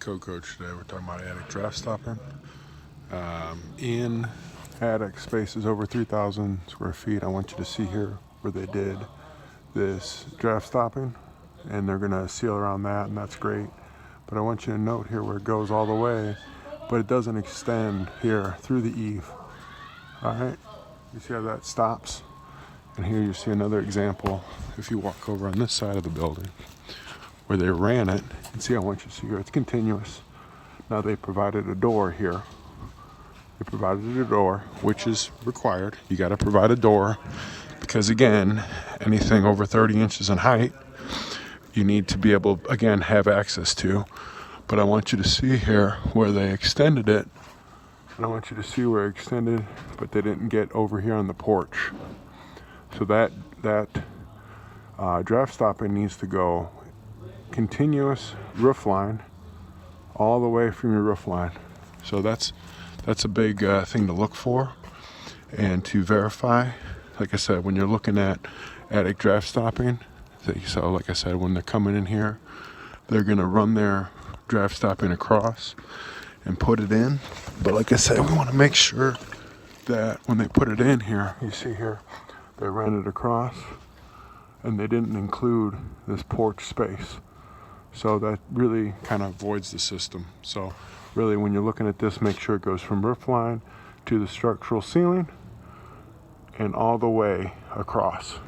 Code Coach. Today we're talking about attic draft stopping. In attic spaces over 3,000 square feet, I want you to see here where they did this draft stopping, and they're going to seal around that, and that's great. But I want you to note here where it goes all the way, but it doesn't extend here through the eave. All right, you see how that stops? And here you see another example. If you walk over on this side of the building where they ran it, and see, I want you to see here, it's continuous. Now they provided a door here. They provided a door, which is required. You got to provide a door because, again, anything over 30 inches in height, you need to be able, again, have access to. But I want you to see here where they extended it, and I want you to see where it extended, but they didn't get over here on the porch. So that draft stopping needs to go continuous roof line all the way from your roof line. So that's a big thing to look for and to verify. Like I said, when you're looking at attic draft stopping, so like I said, when they're coming in here, they're gonna run their draft stopping across and put it in. But like I said, we want to make sure that when they put it in here, you see here, they ran it across and they didn't include this porch space. So that really kind of voids the system. So really, when you're looking at this, make sure it goes from roof line to the structural ceiling and all the way across.